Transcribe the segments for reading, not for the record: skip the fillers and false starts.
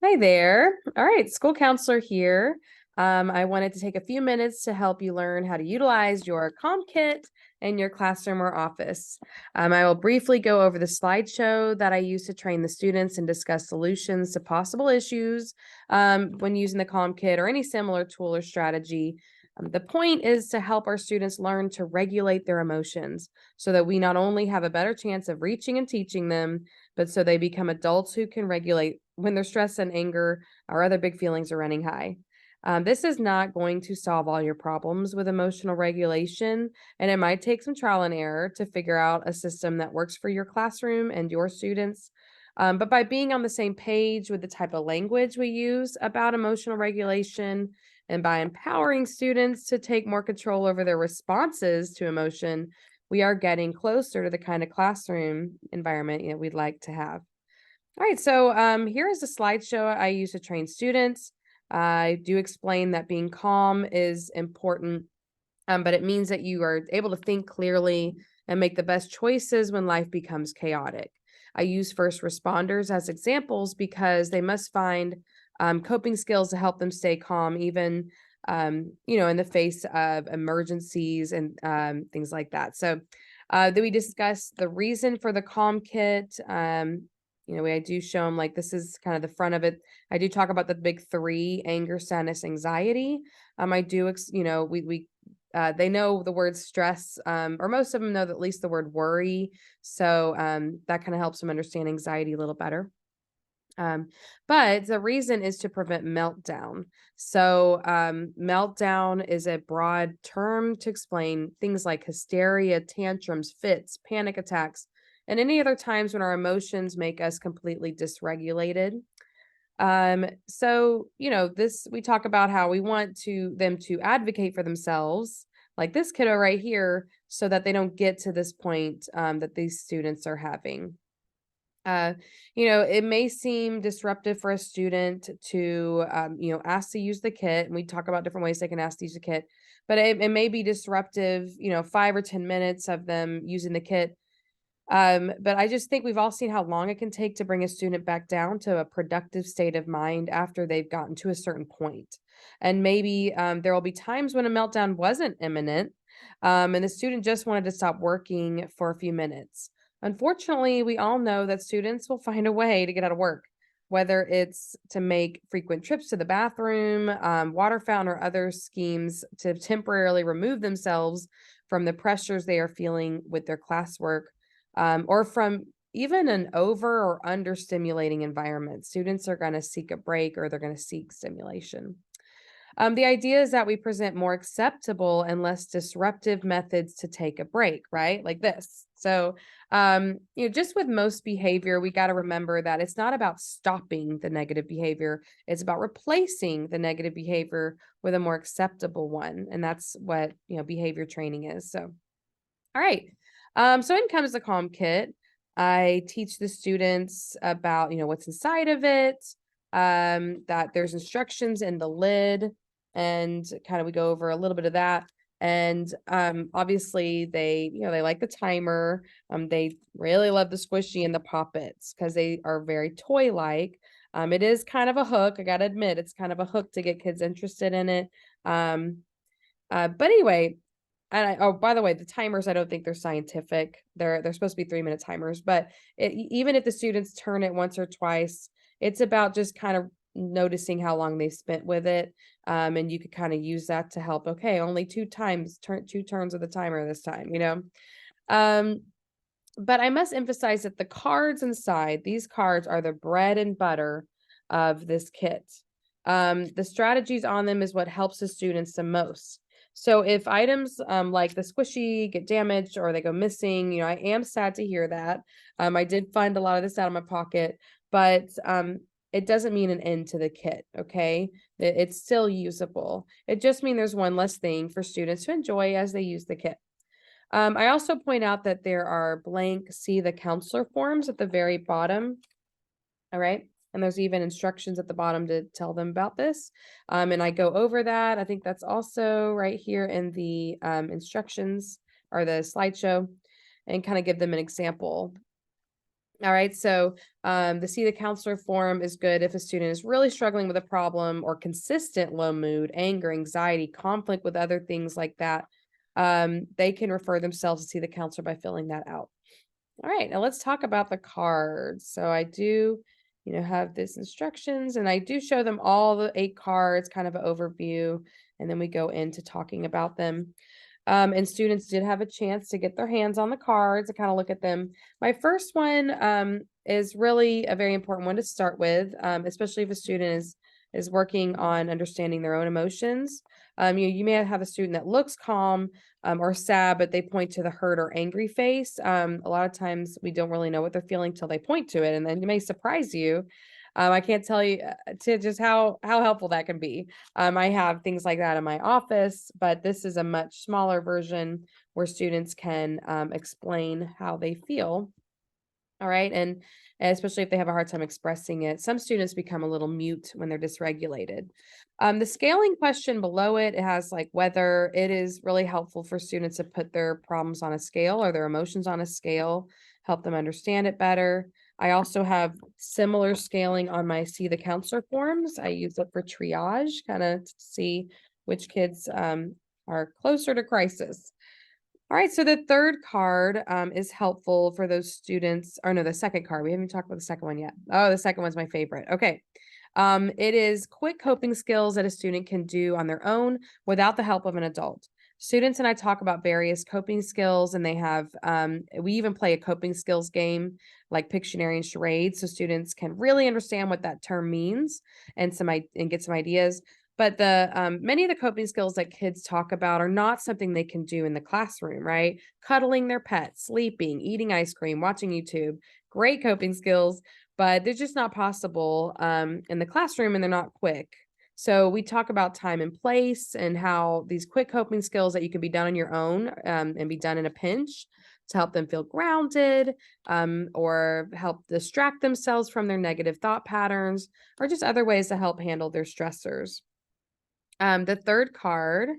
Hi there. All right, school counselor here. I wanted to take a few minutes to help you learn how to utilize your Calm Kit in your classroom or office. I will briefly go over the slideshow that I use to train the students and discuss solutions to possible issues when using the Calm Kit or any similar tool or strategy. The point is to help our students learn to regulate their emotions so that we not only have a better chance of reaching and teaching them, but so they become adults who can regulate when their stress and anger or other big feelings are running high. This is not going to solve all your problems with emotional regulation, and it might take some trial and error to figure out a system that works for your classroom and your students. But by being on the same page with the type of language we use about emotional regulation, and by empowering students to take more control over their responses to emotion, we are getting closer to the kind of classroom environment we'd like to have. All right, so here is a slideshow I use to train students. I do explain that being calm is important, but it means that you are able to think clearly and make the best choices when life becomes chaotic. I use first responders as examples because they must find coping skills to help them stay calm, even in the face of emergencies and things like that. So, then we discuss the reason for the Calm Kit. I do show them like this is kind of the front of it. I do talk about the big three: anger, sadness, anxiety. I do, we they know the word stress, or most of them know at least the word worry. So that kind of helps them understand anxiety a little better. Um, but the reason is to prevent meltdown. So, meltdown is a broad term to explain things like hysteria, tantrums, fits, panic attacks, and any other times when our emotions make us completely dysregulated. This we talk about how we want to them to advocate for themselves, like this kiddo right here, so that they don't get to this point that these students are having. Uh, it may seem disruptive for a student to, ask to use the kit, and we talk about different ways they can ask to use the kit, but it may be disruptive, 5 or 10 minutes of them using the kit. But I just think we've all seen how long it can take to bring a student back down to a productive state of mind after they've gotten to a certain point. And maybe there will be times when a meltdown wasn't imminent, and the student just wanted to stop working for a few minutes. Unfortunately, we all know that students will find a way to get out of work, whether it's to make frequent trips to the bathroom, water fountain, or other schemes to temporarily remove themselves from the pressures they are feeling with their classwork, or from even an over or under stimulating environment. Students are going to seek a break or they're going to seek stimulation. The idea is that we present more acceptable and less disruptive methods to take a break, right? Like this. So, just with most behavior, we got to remember that it's not about stopping the negative behavior, it's about replacing the negative behavior with a more acceptable one. And that's what, behavior training is. So, all right. So in comes the Calm Kit. I teach the students about, what's inside of it, that there's instructions in the lid, and kind of we go over a little bit of that. And obviously they like the timer. They really love the squishy and the poppets because they are very toy-like. It is kind of a hook. I gotta admit, it's kind of a hook to get kids interested in it. Um, but anyway, oh, by the way, the timers, I don't think they're scientific. They're supposed to be 3-minute timers, but even if the students turn it once or twice, it's about just kind of noticing how long they spent with it. And you could kind of use that to help. Okay, only two turns of the timer this time. Um, but I must emphasize that the cards inside, these cards are the bread and butter of this kit. The strategies on them is what helps the students the most. So if items like the squishy get damaged or they go missing, I am sad to hear that. I did find a lot of this out of my pocket, but it doesn't mean an end to the kit, okay? It's still usable. It just means there's one less thing for students to enjoy as they use the kit. I also point out that there are blank see the counselor forms at the very bottom. All right. And there's even instructions at the bottom to tell them about this. And I go over that. I think that's also right here in the instructions or the slideshow, and kind of give them an example. All right, so the see the counselor form is good if a student is really struggling with a problem or consistent low mood, anger, anxiety, conflict with other things like that. They can refer themselves to see the counselor by filling that out. All right, now let's talk about the cards. So I do, have this instructions and I do show them all the 8 cards, kind of an overview, and then we go into talking about them. And students did have a chance to get their hands on the cards and kind of look at them. My first one is really a very important one to start with, especially if a student is working on understanding their own emotions. You may have a student that looks calm or sad, but they point to the hurt or angry face. A lot of times we don't really know what they're feeling till they point to it, and then it may surprise you. I can't tell you to just how helpful that can be. I have things like that in my office, but this is a much smaller version where students can explain how they feel. All right. And especially if they have a hard time expressing it, some students become a little mute when they're dysregulated. The scaling question below it has like whether it is really helpful for students to put their problems on a scale or their emotions on a scale, help them understand it better. I also have similar scaling on my See the Counselor forms. I use it for triage, kind of to see which kids are closer to crisis. All right, so the third card is helpful for those students, or no, the second card. We haven't talked about the second one yet. Oh, the second one's my favorite. Okay. It is quick coping skills that a student can do on their own without the help of an adult. Students and I talk about various coping skills, and they have, we even play a coping skills game like Pictionary and charades, so students can really understand what that term means and and get some ideas. But the many of the coping skills that kids talk about are not something they can do in the classroom, right? Cuddling their pets, sleeping, eating ice cream, watching YouTube, great coping skills, but they're just not possible in the classroom and they're not quick. So we talk about time and place and how these quick coping skills that you can be done on your own and be done in a pinch to help them feel grounded or help distract themselves from their negative thought patterns or just other ways to help handle their stressors. The third card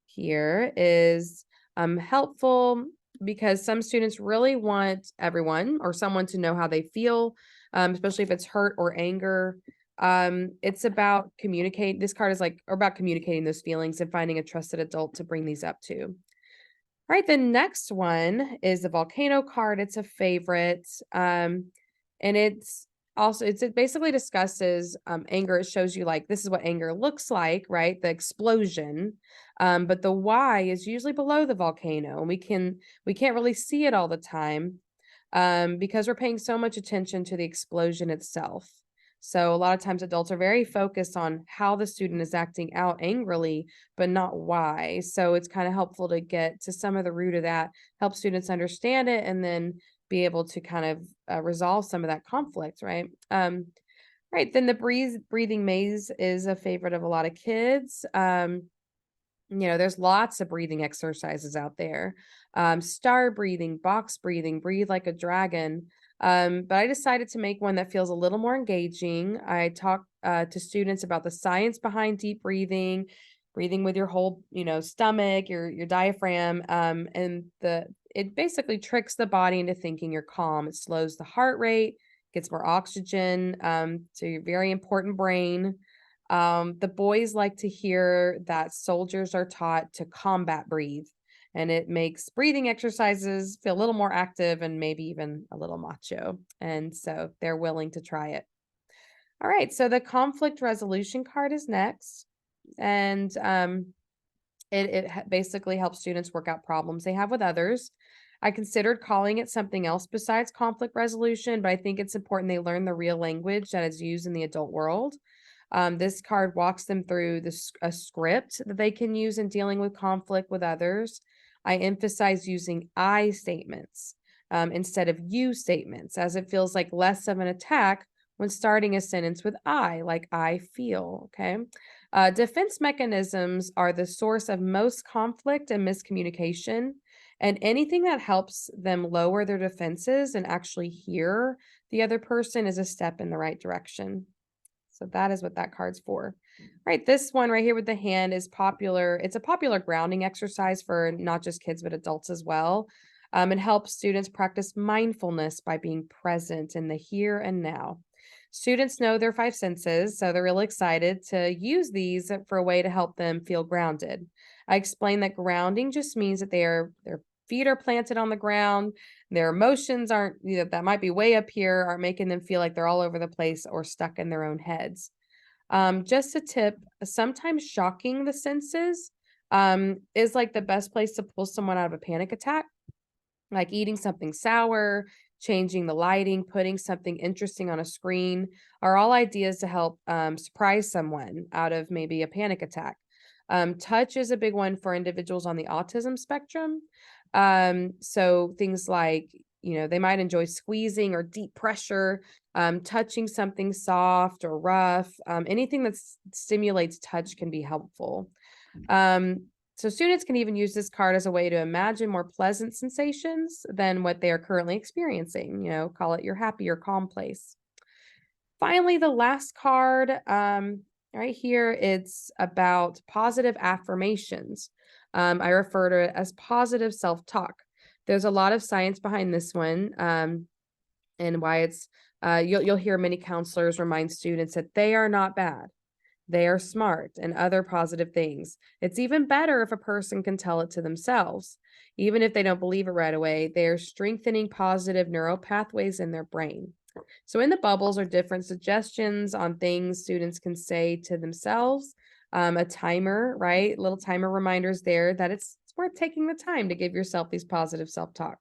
here is helpful because some students really want everyone or someone to know how they feel, especially if it's hurt or anger. It's about communicate. This card is like about communicating those feelings and finding a trusted adult to bring these up to. All right, the next one is the volcano card. It's a favorite. And it basically discusses anger. It shows you like this is what anger looks like, right? The explosion. But the why is usually below the volcano. And we can't really see it all the time because we're paying so much attention to the explosion itself. So a lot of times adults are very focused on how the student is acting out angrily, but not why. So it's kind of helpful to get to some of the root of that, help students understand it, and then be able to kind of resolve some of that conflict, right? Right. Then the breathing maze is a favorite of a lot of kids. There's lots of breathing exercises out there. Star breathing, box breathing, breathe like a dragon. But I decided to make one that feels a little more engaging. I talk to students about the science behind deep breathing, breathing with your whole, stomach, your diaphragm, and it basically tricks the body into thinking you're calm. It slows the heart rate, gets more oxygen to your very important brain. The boys like to hear that soldiers are taught to combat breathe, and it makes breathing exercises feel a little more active and maybe even a little macho. And so they're willing to try it. All right, so the conflict resolution card is next. And basically helps students work out problems they have with others. I considered calling it something else besides conflict resolution, but I think it's important they learn the real language that is used in the adult world. This card walks them through a script that they can use in dealing with conflict with others. I emphasize using I statements instead of you statements, as it feels like less of an attack when starting a sentence with I, like I feel. Okay. Defense mechanisms are the source of most conflict and miscommunication, and anything that helps them lower their defenses and actually hear the other person is a step in the right direction. So that is what that card's for. Right, this one right here with the hand is popular. It's a popular grounding exercise for not just kids, but adults as well. and helps students practice mindfulness by being present in the here and now. Students know their five senses, so they're really excited to use these for a way to help them feel grounded. I explained that grounding just means that their feet are planted on the ground, their emotions aren't, that might be way up here, aren't making them feel like they're all over the place or stuck in their own heads. Just a tip, sometimes shocking the senses is like the best place to pull someone out of a panic attack, like eating something sour, changing the lighting, putting something interesting on a screen are all ideas to help surprise someone out of maybe a panic attack. Touch is a big one for individuals on the autism spectrum. So things like, they might enjoy squeezing or deep pressure, touching something soft or rough, anything that stimulates touch can be helpful. Um, so students can even use this card as a way to imagine more pleasant sensations than what they are currently experiencing. Call it your happy or calm place. Finally, the last card, right here, it's about positive affirmations. I refer to it as positive self-talk. There's a lot of science behind this one, and why it's you'll hear many counselors remind students that they are not bad, they are smart, and other positive things. It's even better if a person can tell it to themselves. Even if they don't believe it right away, they are strengthening positive neural pathways in their brain. So, in the bubbles are different suggestions on things students can say to themselves. A timer, right? Little timer reminders there that it's worth taking the time to give yourself these positive self talk.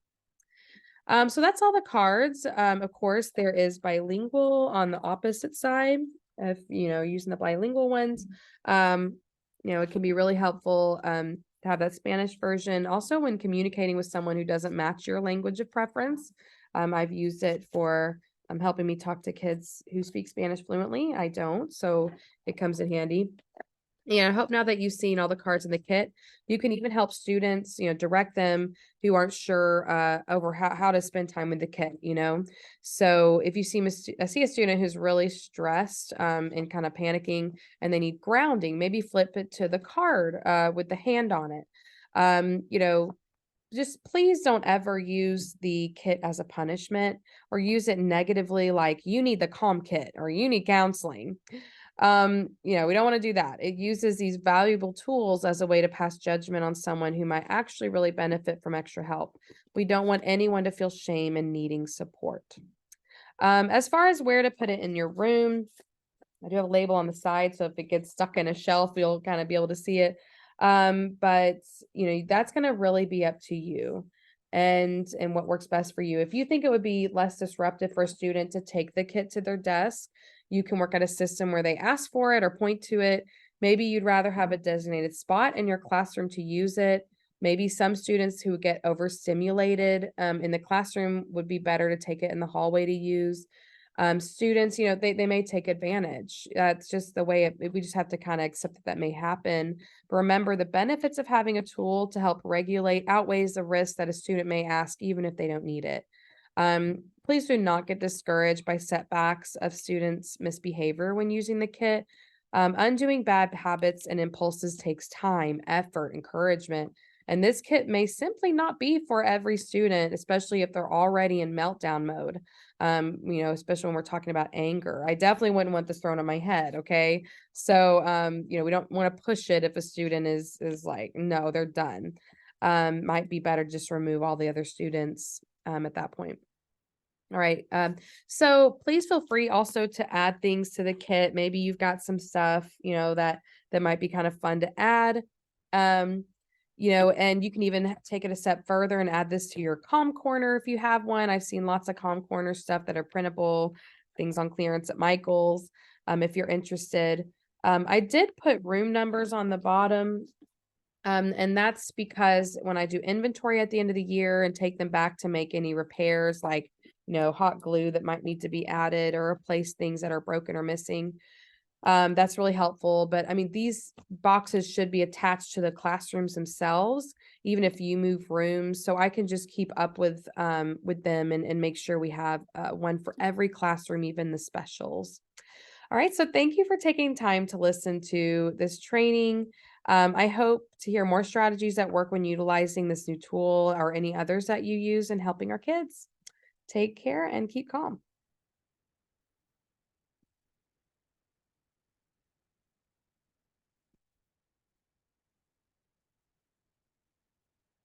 So that's all the cards. Of course, there is bilingual on the opposite side. If using the bilingual ones, it can be really helpful to have that Spanish version. Also, when communicating with someone who doesn't match your language of preference, I've used it for helping me talk to kids who speak Spanish fluently. I don't, so it comes in handy. I hope now that you've seen all the cards in the kit, you can even help students, direct them who aren't sure over how to spend time with the kit. So if you see a student who's really stressed and kind of panicking and they need grounding, maybe flip it to the card with the hand on it. Just please don't ever use the kit as a punishment or use it negatively, like you need the calm kit or you need counseling. We don't want to do that. It uses these valuable tools as a way to pass judgment on someone who might actually really benefit from extra help. We don't want anyone to feel shame and needing support. As far as where to put it in your room, I do have a label on the side, so if it gets stuck in a shelf, you'll kind of be able to see it. But that's going to really be up to you and what works best for you. If you think it would be less disruptive for a student to take the kit to their desk, you can work at a system where they ask for it or point to it. Maybe you'd rather have a designated spot in your classroom to use it. Maybe some students who get overstimulated in the classroom would be better to take it in the hallway to use. Students, they may take advantage. That's just the way we just have to kind of accept that may happen. But remember, the benefits of having a tool to help regulate outweighs the risk that a student may ask, even if they don't need it. Please do not get discouraged by setbacks of students' misbehavior when using the kit. Undoing bad habits and impulses takes time, effort, encouragement. And this kit may simply not be for every student, especially if they're already in meltdown mode. Especially when we're talking about anger. I definitely wouldn't want this thrown on my head. Okay. So, we don't want to push it if a student is like, no, they're done. Might be better just remove all the other students at that point. All right. So please feel free also to add things to the kit. Maybe you've got some stuff, that might be kind of fun to add. Um, and you can even take it a step further and add this to your Calm Corner if you have one. I've seen lots of Calm Corner stuff that are printable, things on clearance at Michael's, if you're interested. I did put room numbers on the bottom. And that's because when I do inventory at the end of the year and take them back to make any repairs, like, hot glue that might need to be added or replace things that are broken or missing, that's really helpful. But I mean, these boxes should be attached to the classrooms themselves, even if you move rooms. So I can just keep up with them and make sure we have one for every classroom, even the specials. All right, so thank you for taking time to listen to this training. I hope to hear more strategies that work when utilizing this new tool or any others that you use in helping our kids. Take care and keep calm.